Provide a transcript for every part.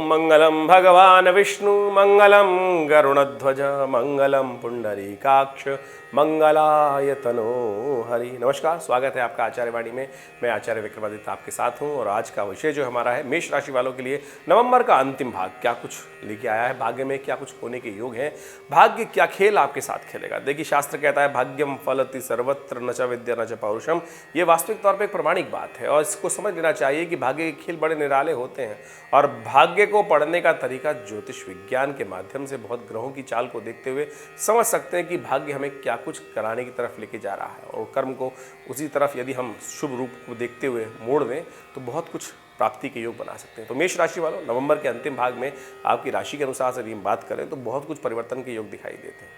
मंगलम भगवान विष्णु मंगलम गरुणध्वज मंगलम पुंडरीकाक्ष मंगलाय तनो हरि। नमस्कार, स्वागत है आपका आचार्य वाणी में। मैं आचार्य विक्रमादित्य आपके साथ हूं और आज का विषय जो हमारा है मेष राशि वालों के लिए नवंबर का अंतिम भाग क्या कुछ लेके आया है, भाग्य में क्या कुछ होने के योग हैं, भाग्य क्या खेल आपके साथ खेलेगा। देखिए, शास्त्र कहता है भाग्यम फलति सर्वत्र न च विद्या न च पौरुषम। ये वास्तविक तौर पर एक प्रमाणिक बात है और इसको समझ लेना चाहिए कि भाग्य के खेल बड़े निराले होते हैं और भाग्य को पढ़ने का तरीका ज्योतिष विज्ञान के माध्यम से बहुत ग्रहों की चाल को देखते हुए समझ सकते हैं कि भाग्य हमें क्या कुछ कराने की तरफ लेके जा रहा है और कर्म को उसी तरफ यदि हम शुभ रूप को देखते हुए मोड़ दें तो बहुत कुछ प्राप्ति के योग बना सकते हैं। तो मेष राशि वालों, नवंबर के अंतिम भाग में आपकी राशि के अनुसार से यदि हम बात करें तो बहुत कुछ परिवर्तन के योग दिखाई देते हैं।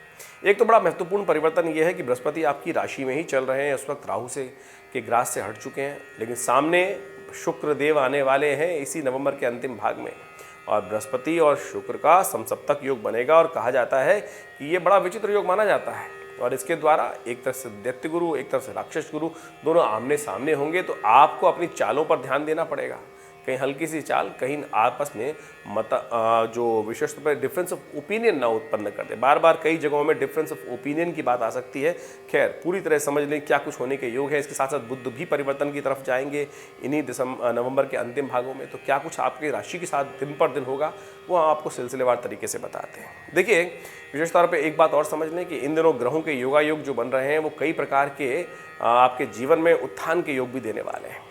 एक तो बड़ा महत्वपूर्ण परिवर्तन यह है कि बृहस्पति आपकी राशि में ही चल रहे हैं। इस वक्त राहु से के ग्रास से हट चुके हैं, लेकिन सामने शुक्र देव आने वाले हैं इसी नवंबर के अंतिम भाग में और बृहस्पति और शुक्र का समसप्तक योग बनेगा और कहा जाता है कि ये बड़ा विचित्र योग माना जाता है और इसके द्वारा एक तरफ से दैत्य गुरु एक तरफ से राक्षस गुरु दोनों आमने सामने होंगे। तो आपको अपनी चालों पर ध्यान देना पड़ेगा। कहीं हल्की सी चाल कहीं आपस में जो विशेष तौर पर डिफरेंस ऑफ ओपिनियन ना उत्पन्न कर दे। बार बार कई जगहों में डिफरेंस ऑफ ओपिनियन की बात आ सकती है। खैर, पूरी तरह समझ लें क्या कुछ होने के योग है। इसके साथ साथ बुध भी परिवर्तन की तरफ जाएंगे इन्हीं नवंबर के अंतिम भागों में। तो क्या कुछ आपकी राशि के साथ दिन पर दिन होगा वो हम आपको सिलसिलेवार तरीके से बताते हैं। देखिए, विशेष तौर पर एक बात और समझ लें कि इन दिनों ग्रहों के योगायोग जो बन रहे हैं वो कई प्रकार के आपके जीवन में उत्थान के योग भी देने वाले हैं।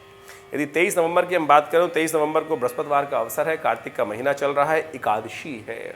यदि 23 नवंबर की हम बात करें, 23 नवंबर को बृहस्पतिवार का अवसर है, कार्तिक का महीना चल रहा है, एकादशी है,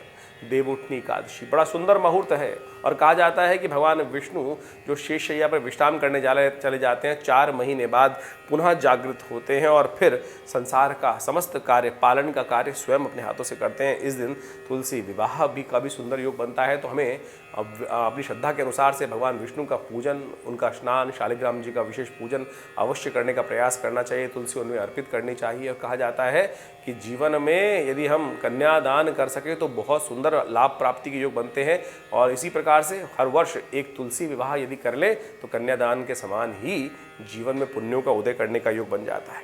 देवउठनी एकादशी, बड़ा सुंदर मुहूर्त है और कहा जाता है कि भगवान विष्णु जो शेषशैया पर विश्राम करने चले जाते हैं 4 महीने बाद पुनः जागृत होते हैं और फिर संसार का समस्त कार्य पालन का कार्य स्वयं अपने हाथों से करते हैं। इस दिन तुलसी विवाह भी का भी सुंदर योग बनता है। तो हमें अपनी श्रद्धा के अनुसार से भगवान विष्णु का पूजन, उनका स्नान, शालिग्राम जी का विशेष पूजन अवश्य करने का प्रयास करना चाहिए। तुलसी उनमें अर्पित करनी चाहिए और कहा जाता है कि जीवन में यदि हम कन्यादान कर सके तो बहुत सुंदर लाभ प्राप्ति के योग बनते हैं और इसी प्रकार से हर वर्ष एक तुलसी विवाह यदि कर ले तो कन्यादान के समान ही जीवन में पुण्यों का उदय करने का योग बन जाता है।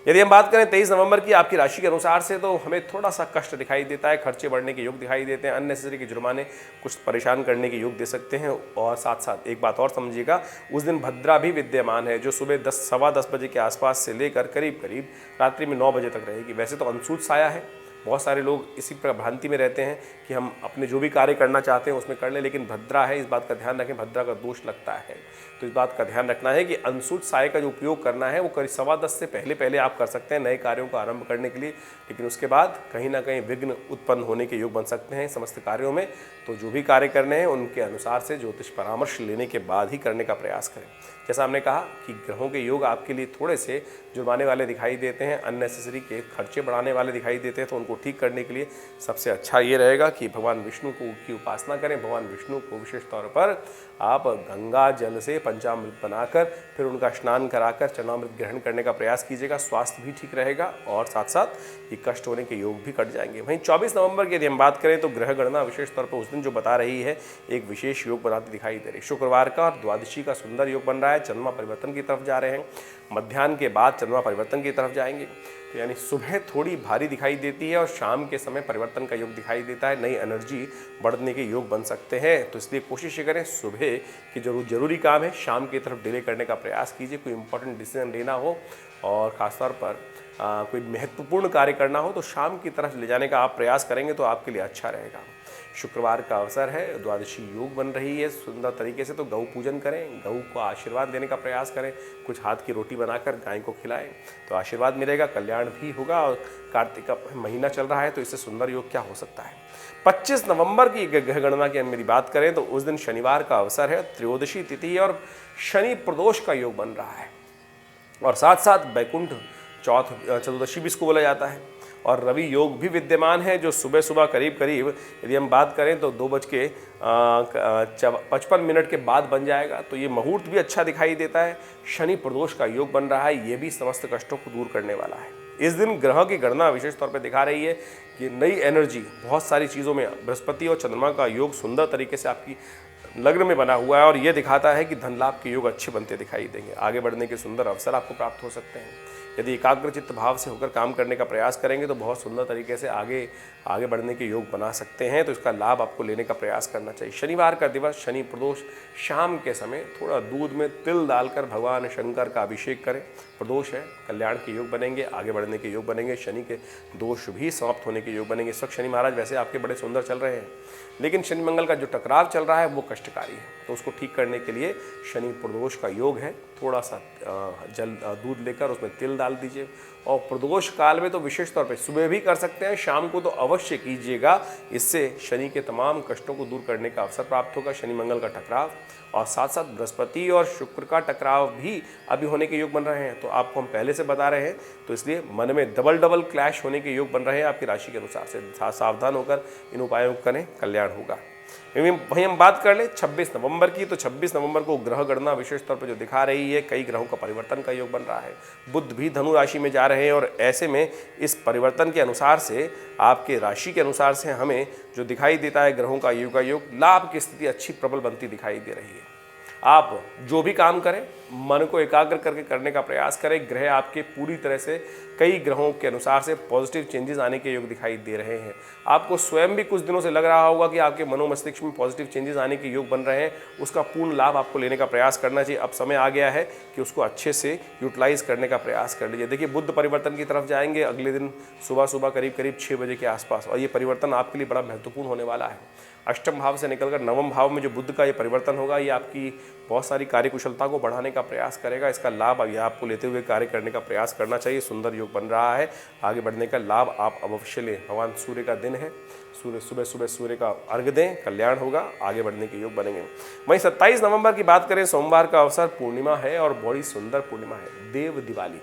यदि हम बात करें 23 नवंबर की आपकी राशि के अनुसार से तो हमें थोड़ा सा कष्ट दिखाई देता है, खर्चे बढ़ने के योग दिखाई देते हैं, अननेसेसरी के जुर्माने कुछ परेशान करने के योग दे सकते हैं। और साथ साथ एक बात और समझिएगा, उस दिन भद्रा भी विद्यमान है जो सुबह 10-10:15 बजे के आसपास से लेकर करीब करीब रात्रि में 9 बजे तक रहेगी। वैसे तो अनसूट साया है, बहुत सारे लोग इसी प्रकार भ्रांति में रहते हैं कि हम अपने जो भी कार्य करना चाहते हैं उसमें कर लें, लेकिन भद्रा है, इस बात का ध्यान रखें, भद्रा का दोष लगता है। तो इस बात का ध्यान रखना है कि अनसूट साय का जो उपयोग करना है वो करीब 10:15 से पहले आप कर सकते हैं नए कार्यों को आरंभ करने के लिए, लेकिन उसके बाद कहीं ना कहीं विघ्न उत्पन्न होने के योग बन सकते हैं समस्त कार्यों में। तो जो भी कार्य करने हैं उनके अनुसार से ज्योतिष परामर्श लेने के बाद ही करने का प्रयास करें। जैसा हमने कहा कि ग्रहों के योग आपके लिए थोड़े से जुर्माने वाले दिखाई देते हैं, अननेसेसरी के खर्चे बढ़ाने वाले दिखाई देते हैं। तो उनको ठीक करने के लिए सबसे अच्छा ये रहेगा कि भगवान विष्णु की उपासना करें। भगवान विष्णु को विशेष तौर पर आप गंगा जल से पंचामृत बनाकर फिर उनका स्नान कराकर चरणामृत ग्रहण करने का प्रयास कीजिएगा। स्वास्थ्य भी ठीक रहेगा और साथ साथ ये कष्ट होने के योग भी कट जाएंगे। वहीं 24 नवंबर की यदि हम बात करें तो ग्रह गणना विशेष तौर पर उस दिन जो बता रही है एक विशेष योग बनाती दिखाई दे रही है। शुक्रवार का और द्वादशी का सुंदर योग बन रहा है, चंद्रमा परिवर्तन की तरफ जा रहे हैं, मध्याह्न के बाद चंद्रमा परिवर्तन की तरफ जाएंगे। तो यानी सुबह थोड़ी भारी दिखाई देती है और शाम के समय परिवर्तन का योग दिखाई देता है, नई एनर्जी बढ़ने के योग बन सकते हैं। तो इसलिए कोशिश करें सुबह की जरूरी काम है शाम की तरफ डिले करने का प्रयास कीजिए। कोई इंपॉर्टेंट डिसीजन लेना हो और ख़ासतौर पर कोई महत्वपूर्ण कार्य करना हो तो शाम की तरफ ले जाने का आप प्रयास करेंगे तो आपके लिए अच्छा रहेगा। शुक्रवार का अवसर है, द्वादशी योग बन रही है सुंदर तरीके से, तो गौ पूजन करें, गौ को आशीर्वाद देने का प्रयास करें, कुछ हाथ की रोटी बनाकर गाय को खिलाएं तो आशीर्वाद मिलेगा, कल्याण भी होगा। और कार्तिक का महीना चल रहा है तो इससे सुंदर योग क्या हो सकता है। 25 नवंबर की ग्रह गणना की मेरी बात करें तो उस दिन शनिवार का अवसर है, त्रयोदशी तिथि और शनि प्रदोष का योग बन रहा है और साथ साथ बैकुंठ चतुर्दशी भी इसको बोला जाता है और रवि योग भी विद्यमान है जो सुबह सुबह करीब करीब यदि हम बात करें तो 2:55 के बाद बन जाएगा। तो ये मुहूर्त भी अच्छा दिखाई देता है। शनि प्रदोष का योग बन रहा है, ये भी समस्त कष्टों को दूर करने वाला है। इस दिन ग्रह की गणना विशेष तौर पर दिखा रही है कि नई एनर्जी बहुत सारी चीज़ों में, बृहस्पति और चंद्रमा का योग सुंदर तरीके से आपकी लग्न में बना हुआ है और ये दिखाता है कि धन लाभ के योग अच्छे बनते दिखाई देंगे। आगे बढ़ने के सुंदर अवसर आपको प्राप्त हो सकते हैं। यदि एकाग्रचित्त भाव से होकर काम करने का प्रयास करेंगे तो बहुत सुंदर तरीके से आगे बढ़ने के योग बना सकते हैं। तो इसका लाभ आपको लेने का प्रयास करना चाहिए। शनिवार का दिवस, शनि प्रदोष, शाम के समय थोड़ा दूध में तिल डालकर भगवान शंकर का अभिषेक करें। प्रदोष है, कल्याण के योग बनेंगे, आगे बढ़ने के योग बनेंगे, शनि के दोष भी समाप्त होने के योग बनेंगे। इस वक्त शनि महाराज वैसे आपके बड़े सुंदर चल रहे हैं, लेकिन शनि मंगल का जो टकराव चल रहा है वो कष्टकारी है। तो उसको ठीक करने के लिए शनि प्रदोष का योग है। थोड़ा सा दूध लेकर उसमें तिल डाल दीजिए और प्रदोष काल में तो विशेष तौर पे सुबह भी कर सकते हैं, शाम को तो अवश्य कीजिएगा। इससे शनि के तमाम कष्टों को दूर करने का अवसर प्राप्त होगा। शनि मंगल का टकराव और साथ साथ बृहस्पति और शुक्र का टकराव भी अभी होने के योग बन रहे हैं। तो आपको हम पहले से बता रहे हैं, तो इसलिए मन में डबल क्लैश होने के योग बन रहे हैं आपकी राशि के अनुसार से। सावधान होकर इन उपायों करें, कल्याण होगा। वहीं हम बात कर ले 26 नवंबर की, तो 26 नवंबर को ग्रह गणना विशेष तौर पर जो दिखा रही है, कई ग्रहों का परिवर्तन का योग बन रहा है। बुध भी धनु राशि में जा रहे हैं और ऐसे में इस परिवर्तन के अनुसार से आपके राशि के अनुसार से हमें जो दिखाई देता है ग्रहों का योग लाभ की स्थिति अच्छी प्रबल बनती दिखाई दे रही है। आप जो भी काम करें मन को एकाग्र करके करने का प्रयास करें। ग्रह आपके पूरी तरह से कई ग्रहों के अनुसार से पॉजिटिव चेंजेस आने के योग दिखाई दे रहे हैं। आपको स्वयं भी कुछ दिनों से लग रहा होगा कि आपके मनोमस्तिष्क में पॉजिटिव चेंजेस आने के योग बन रहे हैं। उसका पूर्ण लाभ आपको लेने का प्रयास करना चाहिए। अब समय आ गया है कि उसको अच्छे से यूटिलाइज करने का प्रयास कर लीजिए। देखिए, बुध परिवर्तन की तरफ जाएंगे अगले दिन सुबह करीब 6 बजे के आसपास, और ये परिवर्तन आपके लिए बड़ा महत्वपूर्ण होने वाला है। अष्टम भाव से निकलकर नवम भाव में जो बुध का ये परिवर्तन होगा, ये आपकी बहुत सारी कार्यकुशलता को बढ़ाने का प्रयास करेगा। इसका लाभ अभी आपको लेते हुए कार्य करने का प्रयास करना चाहिए। सुंदर योग बन रहा है, आगे बढ़ने का लाभ आप अवश्य लें। भगवान सूर्य का दिन है, सुबह सूर्य का अर्घ दें, कल्याण होगा, आगे बढ़ने के योग बनेंगे। वहीं 27 नवंबर की बात करें, सोमवार का अवसर, पूर्णिमा है और बड़ी सुंदर पूर्णिमा है, देव दिवाली।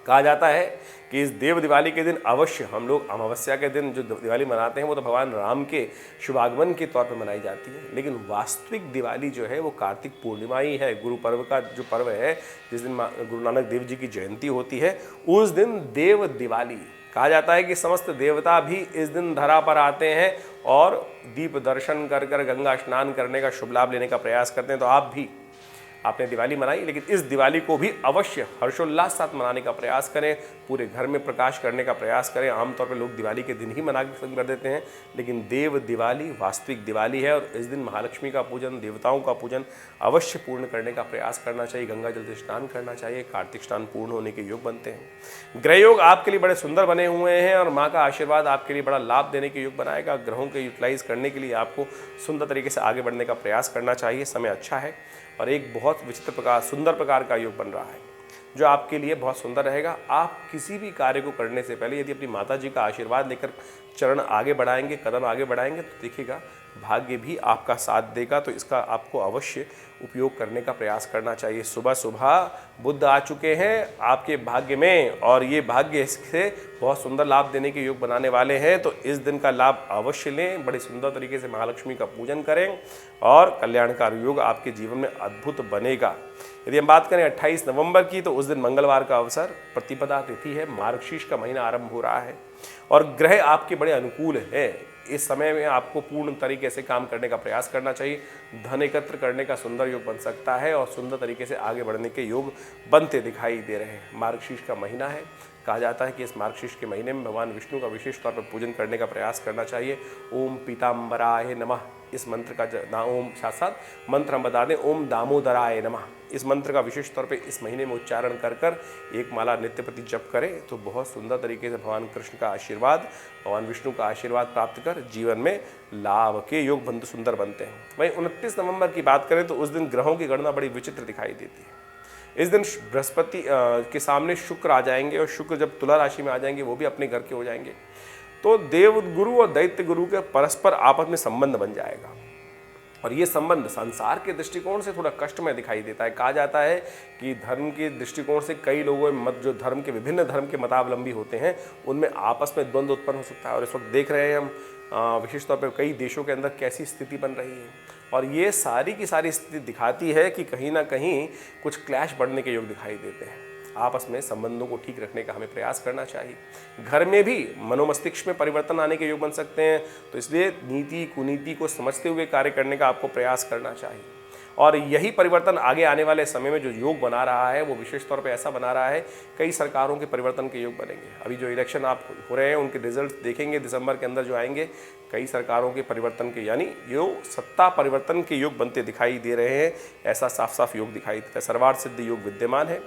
कहा जाता है कि इस देव दिवाली के दिन अवश्य हम लोग अमावस्या के दिन जो दिवाली मनाते हैं वो तो भगवान राम के शुभागमन के तौर पर मनाई जाती है, लेकिन वास्तविक दिवाली जो है वो कार्तिक पूर्णिमा ही है। गुरु पर्व का जो पर्व है, जिस दिन गुरु नानक देव जी की जयंती होती है, उस दिन देव दिवाली कहा जाता है कि समस्त देवता भी इस दिन धरा पर आते हैं और दीप दर्शन कर गंगा स्नान करने का शुभ लाभ लेने का प्रयास करते हैं। तो आप भी आपने दिवाली मनाई, लेकिन इस दिवाली को भी अवश्य हर्षोल्लास साथ मनाने का प्रयास करें, पूरे घर में प्रकाश करने का प्रयास करें। आमतौर पर लोग दिवाली के दिन ही मना के खत्म कर देते हैं, लेकिन देव दिवाली वास्तविक दिवाली है और इस दिन महालक्ष्मी का पूजन, देवताओं का पूजन अवश्य पूर्ण करने का प्रयास करना चाहिए। गंगा जल से स्नान करना चाहिए, कार्तिक स्नान पूर्ण होने के योग बनते हैं। ग्रह योग आपके लिए बड़े सुंदर बने हुए हैं और माँ का आशीर्वाद आपके लिए बड़ा लाभ देने के योग बनाएगा। ग्रहों के यूटिलाइज करने के लिए आपको सुंदर तरीके से आगे बढ़ने का प्रयास करना चाहिए। समय अच्छा है और एक बहुत सुंदर प्रकार का योग बन रहा है जो आपके लिए बहुत सुंदर रहेगा। आप किसी भी कार्य को करने से पहले यदि अपनी माता जी का आशीर्वाद लेकर चरण आगे बढ़ाएंगे, कदम आगे बढ़ाएंगे, तो देखिएगा भाग्य भी आपका साथ देगा। तो इसका आपको अवश्य उपयोग करने का प्रयास करना चाहिए। सुबह बुध आ चुके हैं आपके भाग्य में और ये भाग्य से बहुत सुंदर लाभ देने के योग बनाने वाले हैं। तो इस दिन का लाभ अवश्य लें, बड़े सुंदर तरीके से महालक्ष्मी का पूजन करें और कल्याणकारी योग आपके जीवन में अद्भुत बनेगा। यदि हम बात करें 28 नवंबर की, तो उस दिन मंगलवार का अवसर, प्रतिपदा तिथि है, मार्गशीर्ष का महीना आरंभ हो रहा है और ग्रह आपके बड़े अनुकूल हैं। इस समय में आपको पूर्ण तरीके से काम करने का प्रयास करना चाहिए। धन एकत्र करने का सुंदर योग बन सकता है और सुंदर तरीके से आगे बढ़ने के योग बनते दिखाई दे रहे हैं। मार्गशीर्ष का महीना है, कहा जाता है कि इस मार्गशीर्ष के महीने में भगवान विष्णु का विशेष तौर पर पूजन करने का प्रयास करना चाहिए। ओम पीताम्बराय नमः, इस मंत्र का ओम साथ मंत्र हम बता दें, ओम दामोदराय नमः। इस मंत्र का विशेष तौर पे इस महीने में उच्चारण कर एक माला नित्य प्रति जप करें तो बहुत सुंदर तरीके से भगवान कृष्ण का आशीर्वाद, भगवान विष्णु का आशीर्वाद प्राप्त कर जीवन में लाभ के योग बंद सुंदर बनते हैं। वहीं 29 नवंबर की बात करें तो उस दिन ग्रहों की गणना बड़ी विचित्र दिखाई देती है। इस दिन बृहस्पति के सामने शुक्र आ जाएंगे और शुक्र जब तुला राशि में आ जाएंगे वो भी अपने घर के हो जाएंगे, तो देव गुरु और दैत्य गुरु के परस्पर आपस में संबंध बन जाएगा और ये संबंध संसार के दृष्टिकोण से थोड़ा कष्टमय दिखाई देता है। कहा जाता है कि धर्म के दृष्टिकोण से कई लोगों में जो विभिन्न धर्म के मतावलंबी होते हैं उनमें आपस में द्वंद्व उत्पन्न हो सकता है और इस वक्त देख रहे हैं हम विशेष तौर पर कई देशों के अंदर कैसी स्थिति बन रही है और ये सारी की सारी स्थिति दिखाती है कि कहीं ना कहीं कुछ क्लैश बढ़ने के योग दिखाई देते हैं। आपस में संबंधों को ठीक रखने का हमें प्रयास करना चाहिए। घर में भी मनोमस्तिष्क में परिवर्तन आने के योग बन सकते हैं, तो इसलिए नीति कुनीति को समझते हुए कार्य करने का आपको प्रयास करना चाहिए। और यही परिवर्तन आगे आने वाले समय में जो योग बना रहा है वो विशेष तौर पे ऐसा बना रहा है, कई सरकारों के परिवर्तन के योग बनेंगे। अभी जो इलेक्शन आप हो रहे हैं उनके रिजल्ट देखेंगे दिसंबर के अंदर जो आएंगे, कई सरकारों के परिवर्तन के यानी जो सत्ता परिवर्तन के योग बनते दिखाई दे रहे हैं, ऐसा साफ साफ योग दिखाई देता है। सर्वार्थ सिद्ध योग विद्यमान है।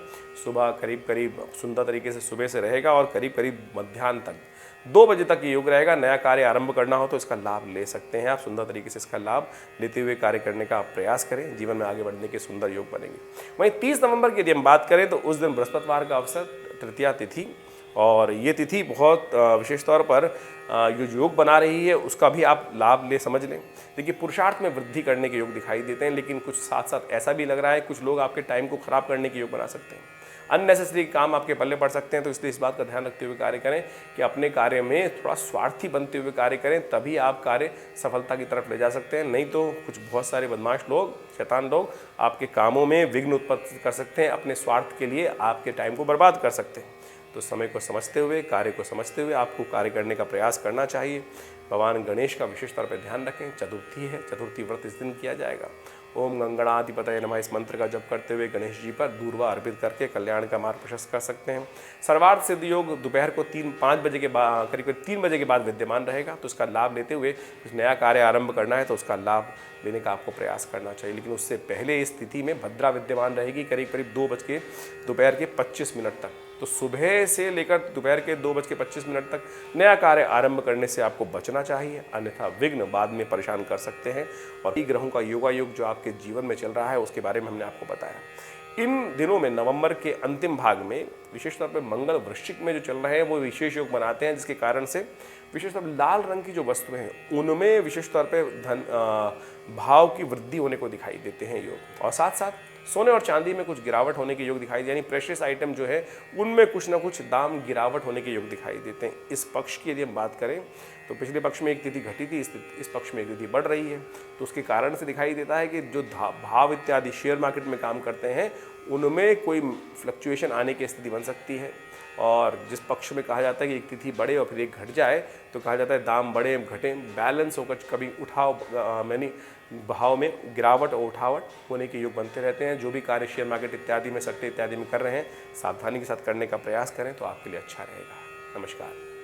सुबह करीब करीब सुंदर तरीके से सुबह से रहेगा और करीब करीब मध्याह्न तक 2 बजे तक ये योग रहेगा। नया कार्य आरंभ करना हो तो इसका लाभ ले सकते हैं आप। सुंदर तरीके से इसका लाभ लेते हुए कार्य करने का आप प्रयास करें, जीवन में आगे बढ़ने के सुंदर योग बनेंगे। वहीं 30 नवंबर की यदि हम बात करें तो उस दिन बृहस्पतिवार का अवसर, तृतीया तिथि, और ये तिथि बहुत विशेष तौर पर जो योग बना रही है उसका भी आप लाभ ले समझ लें। देखिए, पुरुषार्थ में वृद्धि करने के योग दिखाई देते हैं, लेकिन कुछ साथ साथ ऐसा भी लग रहा है कुछ लोग आपके टाइम को खराब करने के योग बना सकते हैं। अननेसेसरी काम आपके पल्ले पड़ सकते हैं, तो इसलिए इस बात का ध्यान रखते हुए कार्य करें कि अपने कार्य में थोड़ा स्वार्थी बनते हुए कार्य करें, तभी आप कार्य सफलता की तरफ ले जा सकते हैं। नहीं तो कुछ बहुत सारे बदमाश लोग, शैतान लोग आपके कामों में विघ्न उत्पन्न कर सकते हैं, अपने स्वार्थ के लिए आपके टाइम को बर्बाद कर सकते हैं। तो समय को समझते हुए, कार्य को समझते हुए आपको कार्य करने का प्रयास करना चाहिए। भगवान गणेश का विशेष तौर पर ध्यान रखें। चतुर्थी है, चतुर्थी व्रत इस दिन किया जाएगा। ओम गंगणाधिपतये नमः इस मंत्र का जप करते हुए गणेश जी पर दूर्वा अर्पित करके कल्याण का मार्ग प्रशस्त कर सकते हैं। सर्वार्थ सिद्ध योग दोपहर को 3-5 बजे के बाद, करीब 3 बजे के बाद विद्यमान रहेगा, तो इसका लाभ लेते हुए कुछ नया कार्य आरंभ करना है तो उसका लाभ लेने का आपको प्रयास करना चाहिए। लेकिन उससे पहले इस तिथि में भद्रा विद्यमान रहेगी करीब करीब 2 बज के दोपहर के 25 मिनट तक। तो सुबह से लेकर दोपहर के 2 बज के 25 मिनट तक नया कार्य आरंभ करने से आपको बचना चाहिए, अन्यथा विघ्न बाद में परेशान कर सकते हैं। और ग्रहों का योगा योग जो आपके जीवन में चल रहा है उसके बारे में हमने आपको बताया। इन दिनों में नवंबर के अंतिम भाग में विशेष तौर पर मंगल वृश्चिक में जो चल रहे हैं वो विशेष योग बनाते हैं, जिसके कारण से विशेष तौर पर लाल रंग की जो वस्तुएं हैं उनमें विशेष तौर पर धन भाव की वृद्धि होने को दिखाई देते हैं योग। और साथ साथ सोने और चांदी में कुछ गिरावट होने के योग दिखाई दे, यानी प्रेशियस आइटम जो है उनमें कुछ ना कुछ दाम गिरावट होने के योग दिखाई देते हैं। इस पक्ष की यदि हम बात करें तो पिछले पक्ष में एक तिथि घटी थी, इस पक्ष में एक तिथि बढ़ रही है, तो उसके कारण से दिखाई देता है कि जो भाव इत्यादि शेयर मार्केट में काम करते हैं उनमें कोई फ्लक्चुएशन आने की स्थिति बन सकती है। और जिस पक्ष में कहा जाता है कि एक तिथि बढ़े और फिर एक घट जाए, तो कहा जाता है दाम बढ़े घटें, बैलेंस होकर कभी उठाव यानी भाव में गिरावट और उठावट होने के योग बनते रहते हैं। जो भी कार्य शेयर मार्केट इत्यादि में, सट्टे इत्यादि में कर रहे हैं, सावधानी के साथ करने का प्रयास करें तो आपके लिए अच्छा रहेगा। नमस्कार।